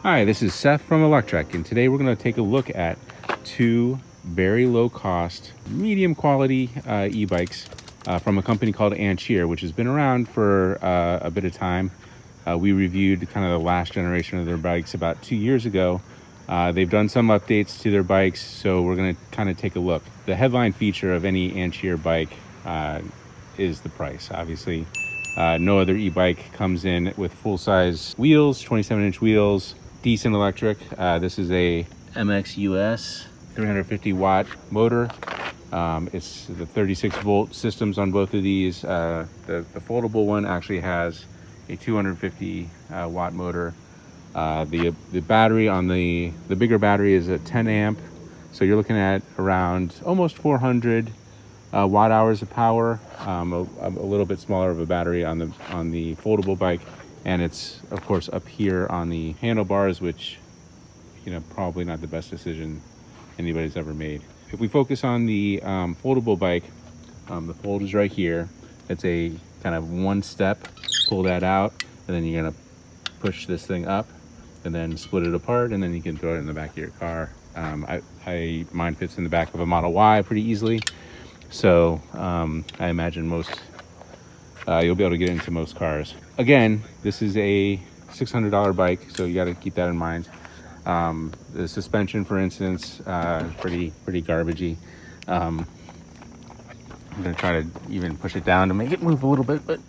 Hi, this is Seth from Electrek, and today we're going to take a look at two very low-cost, medium-quality e-bikes from a company called Ancheer, which has been around for a bit of time. We reviewed kind of the last generation of their bikes about 2 years ago. They've done some updates to their bikes, so we're going to kind of take a look. The headline feature of any Ancheer bike is the price, obviously. No other e-bike comes in with full-size wheels, 27-inch wheels, decent electric. This is a MXUS 350 watt motor. It's the 36 volt systems on both of these. The foldable one actually has a 250 watt motor. The battery on the bigger battery is a 10 amp, so you're looking at around almost 400 watt hours of power. A little bit smaller of a battery on the foldable bike, and it's of course up here on the handlebars, which probably not the best decision anybody's ever made. If we focus on the foldable bike, the fold is right here. It's a kind of one step, pull that out, and then you're gonna push this thing up and then split it apart, and then you can throw it in the back of your car. Mine fits in the back of a Model Y pretty easily, so I imagine you'll be able to get into most cars. Again, this is a $600 bike, so you got to keep that in mind. The suspension, for instance, is pretty garbagey. I'm gonna try to even push it down to make it move a little bit, but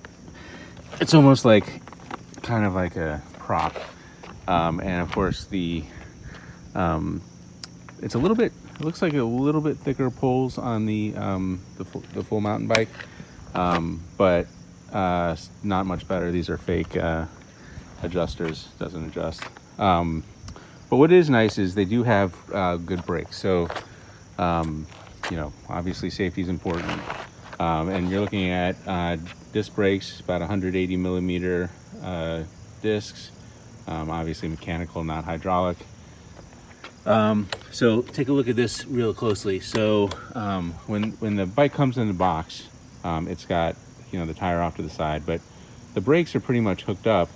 it's almost like kind of like a prop. And of course it's a little bit, it looks like a little bit thicker poles on the full mountain bike, but not much better. These are fake adjusters, doesn't adjust. But what is nice is they do have good brakes. So obviously safety is important, and you're looking at disc brakes, about 180 millimeter discs, obviously mechanical, not hydraulic. So take a look at this real closely. So when the bike comes in the box, it's got the tire off to the side, but the brakes are pretty much hooked up.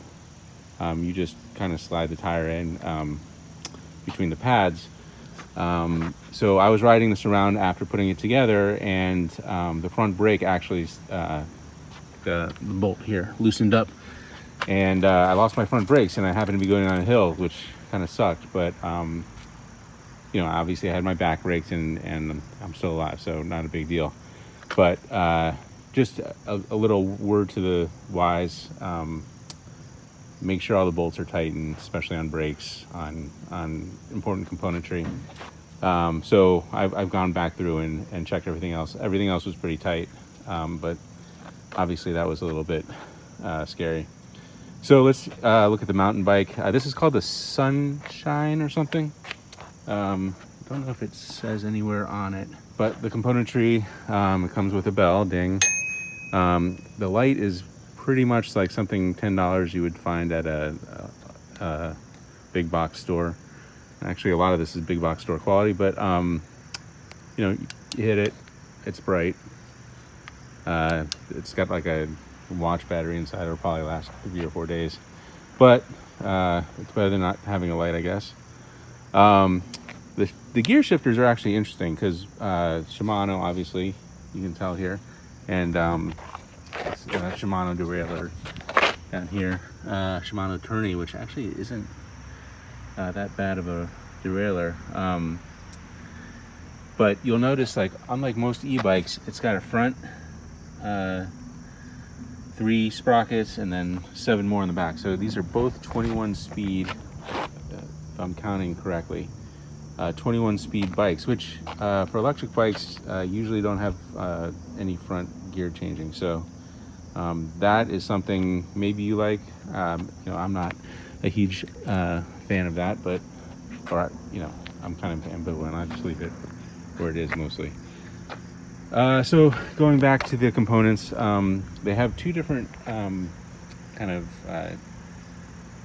You just kind of slide the tire in between the pads. So I was riding this around after putting it together, and the front brake actually, the bolt here loosened up, and I lost my front brakes, and I happened to be going on a hill, which kind of sucked. But obviously I had my back brakes, and I'm still alive, so not a big deal. But just a little word to the wise: make sure all the bolts are tightened, especially on brakes, on important componentry. So I've gone back through and checked everything else. Everything else was pretty tight, but obviously that was a little bit scary. So let's look at the mountain bike. This is called the Sunshine or something. Don't know if it says anywhere on it, but the componentry, it comes with a bell, ding. The light is pretty much like something $10 you would find at a big box store. Actually, a lot of this is big box store quality, but you hit it, it's bright. It's got like a watch battery inside. It'll probably last 3 or 4 days, but it's better than not having a light, I guess. The gear shifters are actually interesting because Shimano, obviously, you can tell here, and Shimano derailleur down here, Shimano tourney, which actually isn't that bad of a derailleur. But you'll notice, like, unlike most e-bikes, it's got a front 3 sprockets and then 7 more in the back. So these are both 21 speed, if I'm counting correctly, 21 speed bikes, which for electric bikes usually don't have any front gear changing. So that is something maybe you like. I'm not a huge fan of that, but I'm kind of ambivalent. I just leave it where it is mostly. So going back to the components, they have 2 different kind of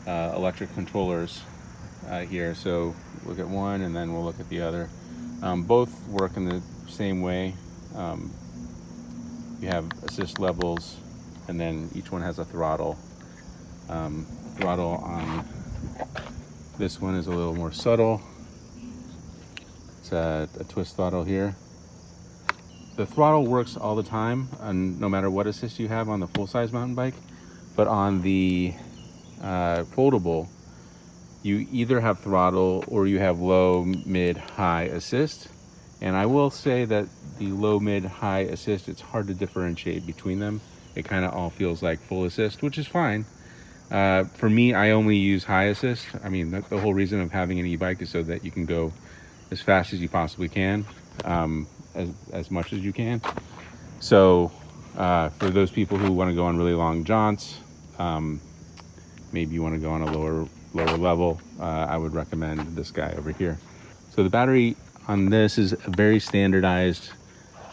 electric controllers here. So look at one and then we'll look at the other. Both work in the same way. You have assist levels, and then each one has a throttle. Throttle on This one is a little more subtle. It's a twist throttle here. The throttle works all the time, and no matter what assist you have on the full-size mountain bike. But on the foldable, you either have throttle or you have low, mid, high assist. And I will say that the low, mid, high assist, it's hard to differentiate between them. It kind of all feels like full assist, which is fine. For me, I only use high assist. I mean, the whole reason of having an e-bike is so that you can go as fast as you possibly can, as much as you can. So for those people who want to go on really long jaunts, maybe you want to go on a lower level, I would recommend this guy over here. So the battery on this is a very standardized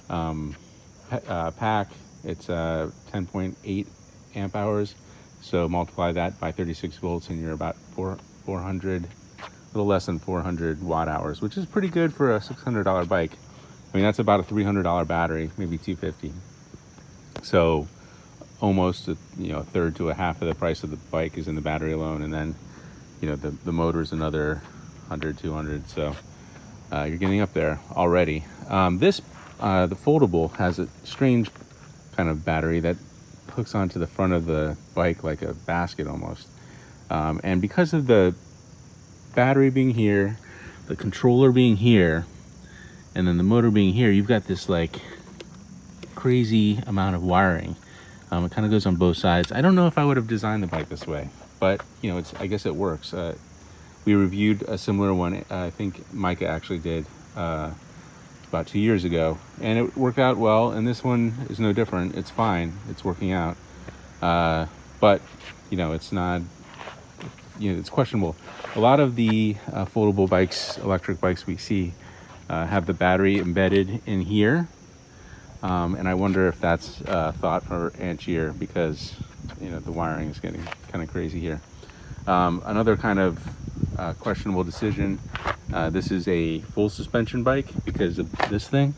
pack. It's 10.8 amp hours. So multiply that by 36 volts and you're about 400, a little less than 400 watt hours, which is pretty good for a $600 bike. I mean, that's about a $300 battery, maybe $250. So almost a third to a half of the price of the bike is in the battery alone, and then the motor is another 100, 200. So you're getting up there already. The foldable has a strange kind of battery that hooks onto the front of the bike like a basket almost. And because of the battery being here, the controller being here, and then the motor being here, you've got this like crazy amount of wiring. It kind of goes on both sides. I don't know if I would have designed the bike this way, but I guess it works. We reviewed a similar one, I think Micah actually did about 2 years ago, and it worked out well, and this one is no different. It's fine, it's working out, but it's not, it's questionable. A lot of the foldable bikes, electric bikes we see, have the battery embedded in here, and I wonder if that's thought for Ancheer, because the wiring is getting kind of crazy here. Another kind of questionable decision. This is a full suspension bike because of this thing,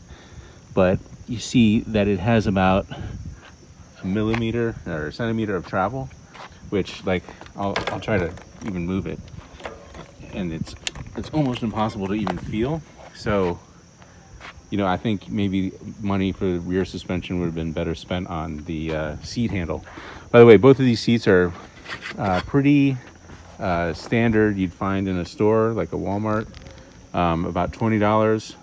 but you see that it has about a millimeter or a centimeter of travel, which, like, I'll try to even move it, and it's almost impossible to even feel. So I think maybe money for the rear suspension would have been better spent on the seat handle. By the way, both of these seats are pretty standard. You'd find in a store like a Walmart, about $20.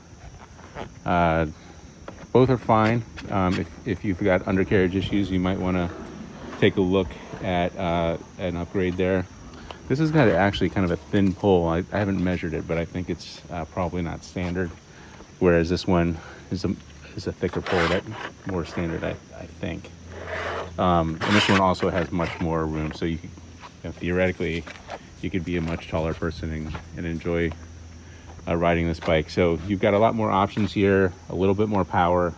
Both are fine. If you've got undercarriage issues, you might want to take a look at an upgrade there. This has got actually kind of a thin pole. I haven't measured it, but I think it's probably not standard, whereas this one is a thicker pole, that more standard, I think. And this one also has much more room, so you can, theoretically, you could be a much taller person and enjoy riding this bike. So you've got a lot more options here, a little bit more power.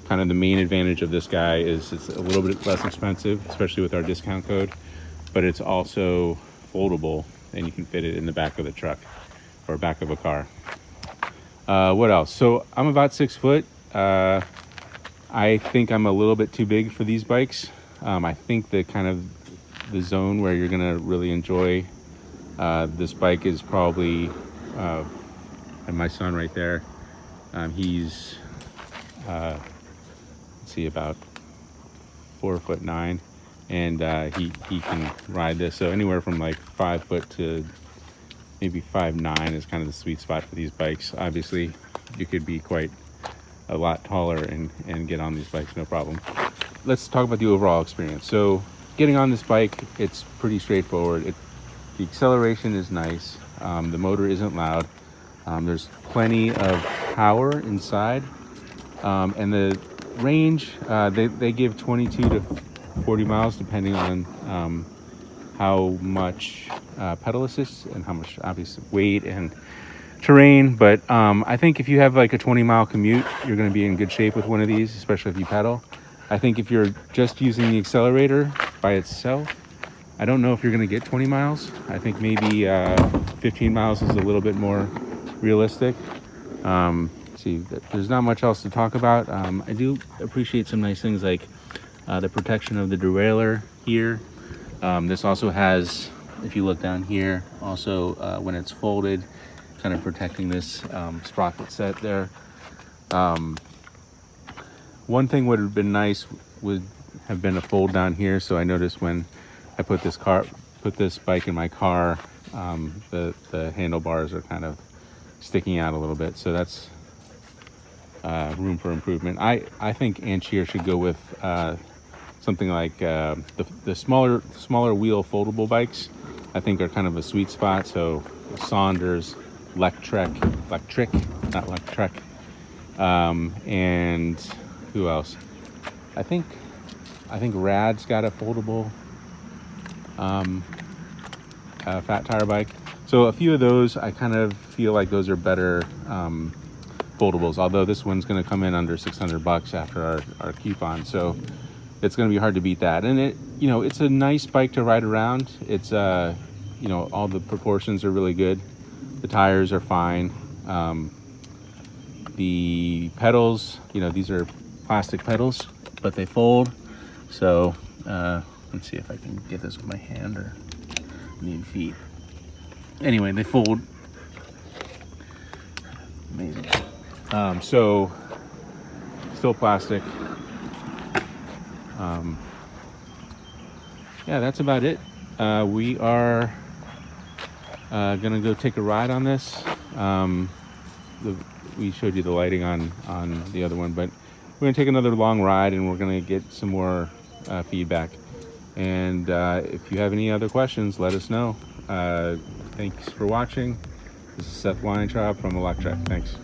Kind of the main advantage of this guy is it's a little bit less expensive, especially with our discount code, but it's also foldable, and you can fit it in the back of the truck or back of a car. What else? So I'm about 6 foot. I think I'm a little bit too big for these bikes. I think the zone where you're gonna really enjoy this bike is probably, and my son right there, he's let's see, about 4'9", and he can ride this. So anywhere from like 5 foot to maybe 5'9" is kind of the sweet spot for these bikes. Obviously, you could be quite a lot taller and get on these bikes, no problem. Let's talk about the overall experience. So getting on this bike, it's pretty straightforward. The acceleration is nice. The motor isn't loud. There's plenty of power inside, and the range, they give 22 to 40 miles depending on how much pedal assist and how much obvious weight and terrain. But I think if you have like a 20-mile commute, you're going to be in good shape with one of these, especially if you pedal. I think if you're just using the accelerator by itself, I don't know if you're going to get 20 miles. I think maybe 15 miles is a little bit more realistic. See, there's not much else to talk about. I do appreciate some nice things like the protection of the derailleur here. This also has If you look down here, also when it's folded, kind of protecting this sprocket set there. One thing would have been nice would have been a fold down here. So I noticed when I put this bike in my car, the handlebars are kind of sticking out a little bit. So that's room for improvement. I think Ancheer should go with something like the smaller wheel foldable bikes. I think are kind of a sweet spot. So Saunders, Lectric, not Lectric, and who else? I think Rad's got a foldable fat tire bike. So a few of those, I kind of feel like those are better foldables. Although this one's going to come in under $600 after our coupon, so it's going to be hard to beat that. And it's a nice bike to ride around. It's all the proportions are really good. The tires are fine. The pedals, these are plastic pedals, but they fold. So let's see if I can get this with my hand or need feet. Anyway, they fold. Amazing. So still plastic. Yeah, that's about it. We are gonna go take a ride on this. We showed you the lighting on the other one, but we're gonna take another long ride and we're gonna get some more feedback. And if you have any other questions, let us know. Thanks for watching. This is Seth Weintraub from Electric. Thanks.